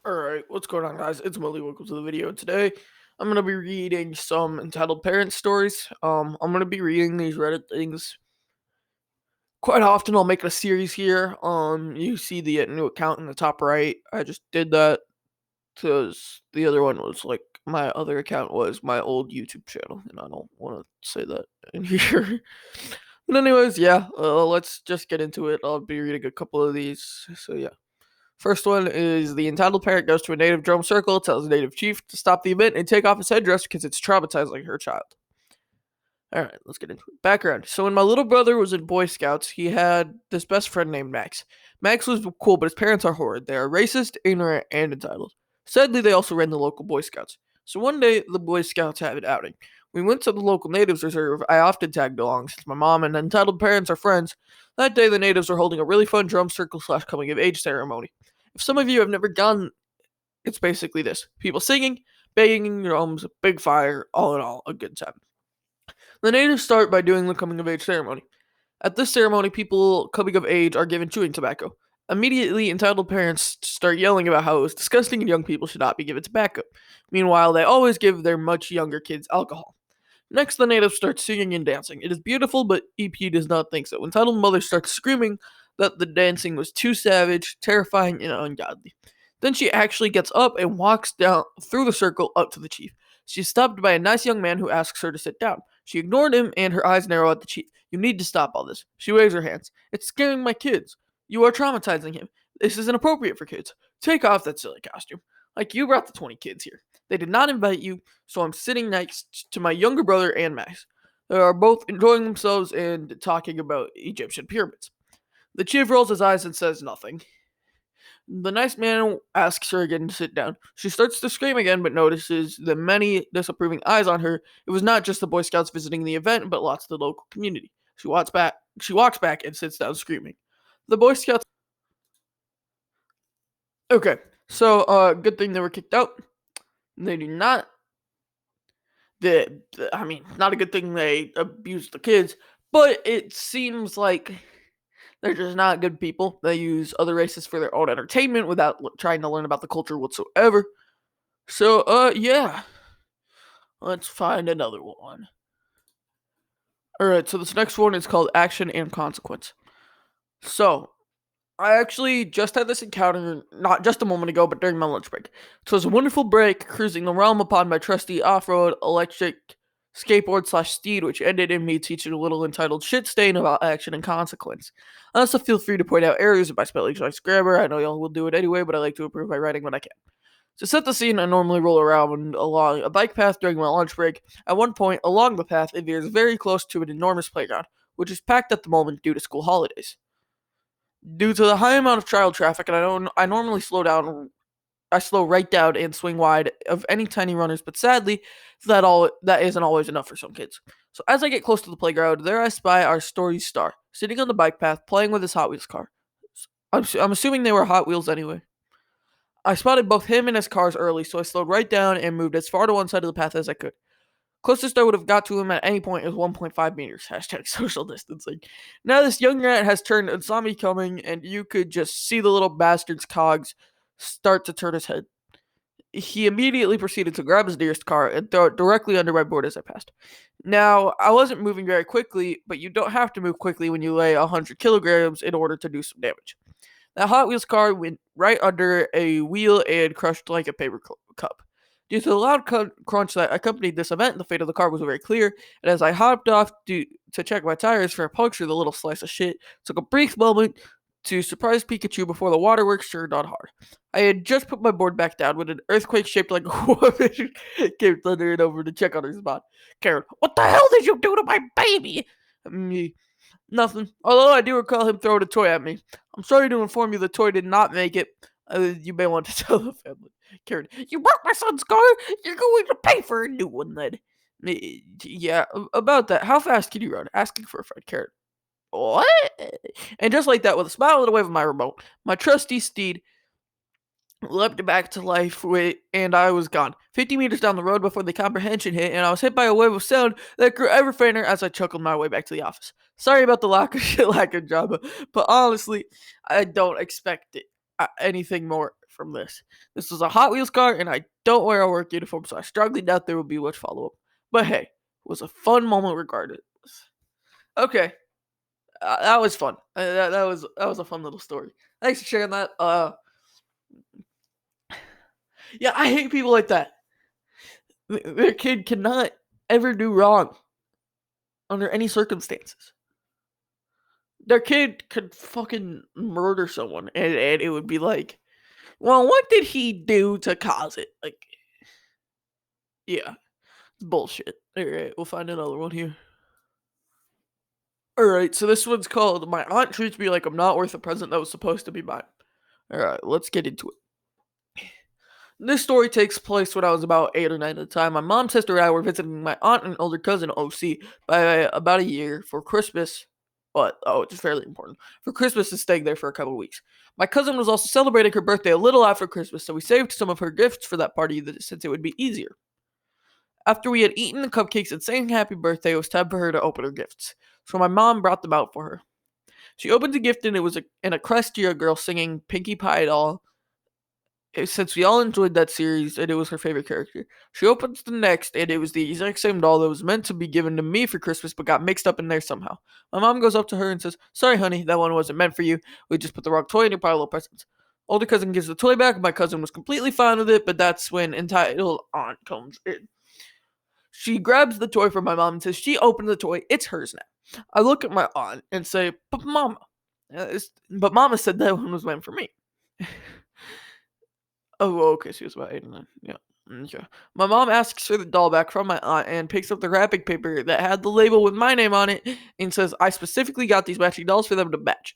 Alright, what's going on, guys? It's Mully. Welcome to the video. Today, I'm going to be reading some entitled parents stories. I'm going to be reading these Reddit things quite often. I'll make a series here. You see the new account in the top right. I just did that because the other one was like, my other account was my old YouTube channel, and I don't want to say that in here. But anyways, yeah, let's just get into it. I'll be reading a couple of these, so yeah. First one is the entitled parent goes to a native drum circle, tells the native chief to stop the event and take off his headdress because it's traumatizing her child. Alright, let's get into it. Background. So when my little brother was in Boy Scouts, he had this best friend named Max. Max was cool, but his parents are horrid. They are racist, ignorant, and entitled. Sadly, they also ran the local Boy Scouts. So one day, the Boy Scouts had an outing. We went to the local natives reserve. I often tagged along since my mom and entitled parents are friends. That day, the natives were holding a really fun drum circle / coming of age ceremony. If some of you have never gone, it's basically this: people singing, banging drums, big fire, all in all, a good time. The natives start by doing the coming of age ceremony. At this ceremony, people coming of age are given chewing tobacco. Immediately, entitled parents start yelling about how it was disgusting and young people should not be given tobacco. Meanwhile, they always give their much younger kids alcohol. Next, the natives start singing and dancing. It is beautiful, but EP does not think so. Entitled mother starts screaming that the dancing was too savage, terrifying, and ungodly. Then she actually gets up and walks down through the circle up to the chief. She's stopped by a nice young man who asks her to sit down. She ignored him, and her eyes narrow at the chief. "You need to stop all this." She waves her hands. "It's scaring my kids. You are traumatizing him. This is inappropriate for kids. Take off that silly costume. Like, you brought the 20 kids here. They did not invite you, so I'm sitting next to my younger brother and Max. They are both enjoying themselves and talking about Egyptian pyramids." The chief rolls his eyes and says nothing. The nice man asks her again to sit down. She starts to scream again, but notices the many disapproving eyes on her. It was not just the Boy Scouts visiting the event, but lots of the local community. She walks back and sits down screaming. The Boy Scouts. Okay, so good thing they were kicked out. They do not. Not a good thing they abused the kids, but it seems like they're just not good people. They use other races for their own entertainment without trying to learn about the culture whatsoever. So, yeah. Let's find another one. Alright, so this next one is called Action and Consequence. So, I actually just had this encounter, not just a moment ago, but during my lunch break. So it was a wonderful break, cruising the realm upon my trusty off-road electric skateboard / steed, which ended in me teaching a little entitled shit stain about action and consequence. Also, feel free to point out errors of my spelling / grammar. I know y'all will do it anyway, but I like to improve my writing when I can. To set the scene, I normally roll around along a bike path during my lunch break. At one point, along the path, it veers very close to an enormous playground, which is packed at the moment due to school holidays. Due to the high amount of child traffic, and I normally slow down. I slow right down and swing wide of any tiny runners, but sadly, that isn't always enough for some kids. So as I get close to the playground, there I spy our story star, sitting on the bike path, playing with his Hot Wheels car. I'm assuming they were Hot Wheels anyway. I spotted both him and his cars early, so I slowed right down and moved as far to one side of the path as I could. Closest I would have got to him at any point is 1.5 meters. # social distancing. Now this young rat has turned and saw me coming, and you could just see the little bastard's cogs start to turn his head. He immediately proceeded to grab his nearest car and throw it directly under my board as I passed. Now, I wasn't moving very quickly, but you don't have to move quickly when you weigh 100 kilograms in order to do some damage. That Hot Wheels car went right under a wheel and crushed like a paper cup. Due to the loud crunch that accompanied this event, the fate of the car was very clear, and as I hopped off to check my tires for a puncture, the little slice of shit took a brief moment to surprise Pikachu before the waterworks turned on hard. I had just put my board back down when an earthquake shaped like a woman came thundering over to check on her spot. Karen, "What the hell did you do to my baby?" Me, "Nothing. Although I do recall him throwing a toy at me. I'm sorry to inform you the toy did not make it. You may want to tell the family." Karen, "You broke my son's car? You're going to pay for a new one then." Yeah, about that. How fast can you run? Asking for a friend. Karen, "What?" And just like that, with a smile and a wave of my remote, my trusty steed leapt back to life, and I was gone. 50 meters down the road before the comprehension hit, and I was hit by a wave of sound that grew ever fainter as I chuckled my way back to the office. Sorry about the lack of drama, but honestly, I don't expect anything more from this. This was a Hot Wheels car, and I don't wear a work uniform, so I strongly doubt there will be much follow-up. But hey, it was a fun moment regardless. Okay, that was fun. That was a fun little story. Thanks for sharing that. Yeah, I hate people like that. Their kid cannot ever do wrong under any circumstances. Their kid could fucking murder someone, and it would be like, well, what did he do to cause it? Like, yeah, it's bullshit. All right, we'll find another one here. All right, so this one's called "My Aunt Treats Me Like I'm Not Worth a Present That Was Supposed to Be Mine." All right, let's get into it. This story takes place when I was about 8 or 9 at the time. My mom, sister, and I were visiting my aunt and older cousin, OC, by about a year for Christmas. But, it's fairly important. For Christmas and staying there for a couple of weeks. My cousin was also celebrating her birthday a little after Christmas, so we saved some of her gifts for that party since it would be easier. After we had eaten the cupcakes and sang happy birthday, it was time for her to open her gifts. So my mom brought them out for her. She opened the gift and it was in a Crestia girl singing Pinkie Pie doll. Since we all enjoyed that series and it was her favorite character. She opens the next and it was the exact same doll that was meant to be given to me for Christmas but got mixed up in there somehow. My mom goes up to her and says, "Sorry honey, that one wasn't meant for you. We just put the wrong toy in your pile of presents." Older cousin gives the toy back. My cousin was completely fine with it, but that's when entitled aunt comes in. She grabs the toy from my mom and says she opened the toy. It's hers now. I look at my aunt and say, "But mama." But mama said that one was meant for me. Oh, okay, she was about 8 or 9. Yeah. Okay. My mom asks for the doll back from my aunt and picks up the wrapping paper that had the label with my name on it and says, "I specifically got these matching dolls for them to match.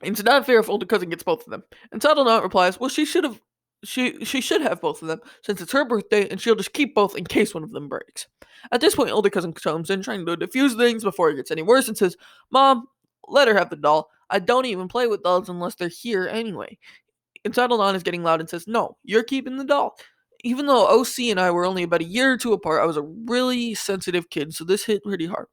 It's not fair if older cousin gets both of them." Entitled aunt replies, "Well, she should have both of them since it's her birthday and she'll just keep both in case one of them breaks." At this point, older cousin comes in trying to defuse things before it gets any worse and says, "Mom, let her have the doll. I don't even play with dolls unless they're here anyway." Entitled aunt is getting loud and says, "No, you're keeping the doll." Even though OC and I were only about a year or two apart, I was a really sensitive kid, so this hit pretty hard.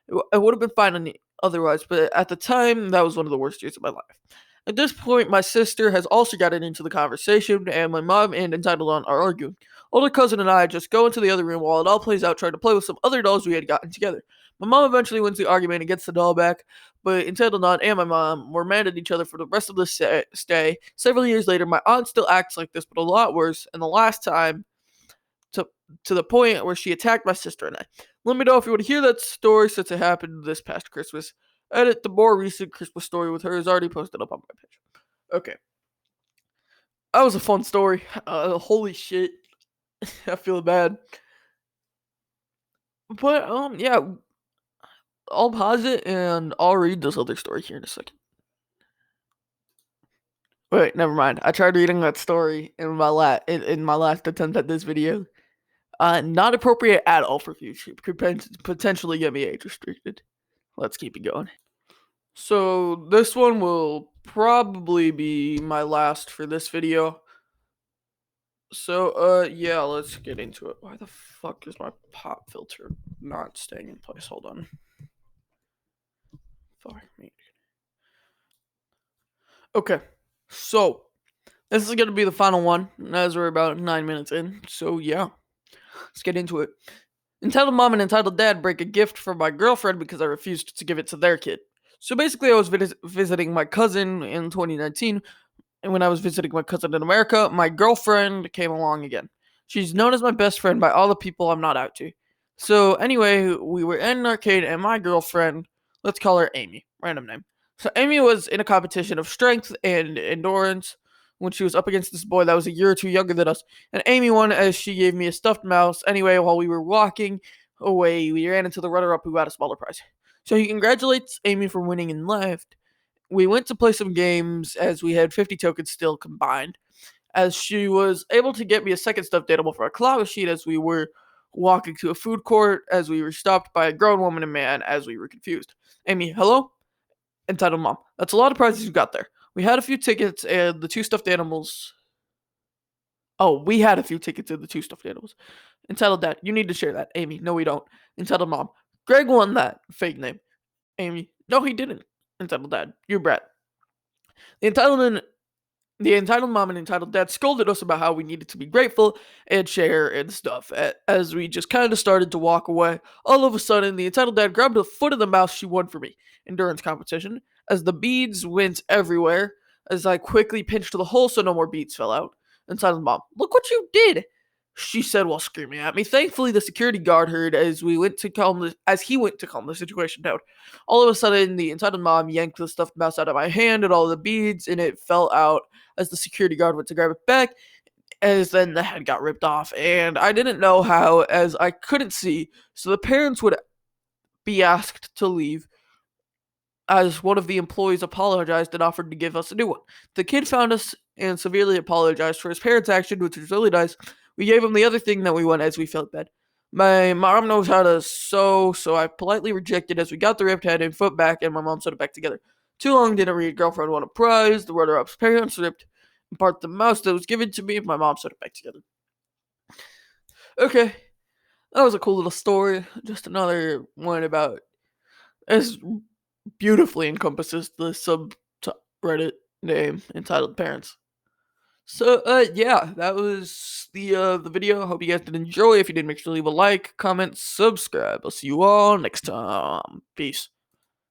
It would have been fine otherwise, but at the time, that was one of the worst years of my life. At this point, my sister has also gotten into the conversation, and my mom and entitled aunt are arguing. Older cousin and I just go into the other room while it all plays out, trying to play with some other dolls we had gotten together. My mom eventually wins the argument and gets the doll back, but entitled aunt and my mom were mad at each other for the rest of the stay. Several years later, my aunt still acts like this, but a lot worse, and the last time, to the point where she attacked my sister and I. Let me know if you want to hear that story since it happened this past Christmas. Edit, the more recent Christmas story with her is already posted up on my page. Okay. That was a fun story. Holy shit. I feel bad. But, yeah. I'll pause it and I'll read this other story here in a second. Wait, never mind. I tried reading that story in my last attempt at this video. Not appropriate at all for future. Could potentially get me age restricted. Let's keep it going. So this one will probably be my last for this video. So, yeah, let's get into it. Why the fuck is my pop filter not staying in place? Hold on. Fuck me. Okay, so this is gonna be the final one, as we're about 9 minutes in. So yeah, let's get into it. Entitled mom and entitled dad break a gift from my girlfriend because I refused to give it to their kid. So basically, I was visiting my cousin in 2019, and when I was visiting my cousin in America, my girlfriend came along again. She's known as my best friend by all the people I'm not out to. So anyway, we were in an arcade, and my girlfriend, let's call her Amy, random name. So Amy was in a competition of strength and endurance when she was up against this boy that was a year or two younger than us. And Amy won as she gave me a stuffed mouse. Anyway, while we were walking away, we ran into the runner-up who got a smaller prize. So he congratulates Amy for winning and left. We went to play some games as we had 50 tokens still combined. As she was able to get me a second stuffed animal for a claw sheet as we were walking to a food court, as we were stopped by a grown woman and man as we were confused. Amy, hello? Entitled mom, that's a lot of prizes you got there. We had a few tickets and the two stuffed animals. Oh, we had a few tickets and the two stuffed animals. Entitled dad, you need to share that. Amy, no we don't. Entitled mom, Greg won that. Fake name. Amy, no he didn't. Entitled dad, you brat. The entitled The entitled mom and entitled dad scolded us about how we needed to be grateful and share and stuff. As we just kind of started to walk away, all of a sudden, the entitled dad grabbed the foot of the mouse she won for me endurance competition. As the beads went everywhere, as I quickly pinched the hole so no more beads fell out. Entitled mom, look what you did! She said while screaming at me. Thankfully, the security guard heard as he went to calm the situation down. All of a sudden, the entitled mom yanked the stuffed mouse out of my hand and all the beads, and it fell out as the security guard went to grab it back, as then the head got ripped off. And I didn't know how, as I couldn't see, so the parents would be asked to leave, as one of the employees apologized and offered to give us a new one. The kid found us and severely apologized for his parents' action, which was really nice. We gave him the other thing that we wanted as we felt bad. My mom knows how to sew, so I politely rejected as we got the ripped head and foot back, and my mom sewed it back together. Too long didn't read. Girlfriend won a prize. The runner-up's parents ripped apart the mouse that was given to me. My mom sewed it back together. Okay, that was a cool little story. Just another one about as beautifully encompasses the subreddit name entitled parents. So yeah, that was the video. Hope you guys did enjoy. If you did, make sure to leave a like, comment, subscribe. I'll see you all next time. Peace.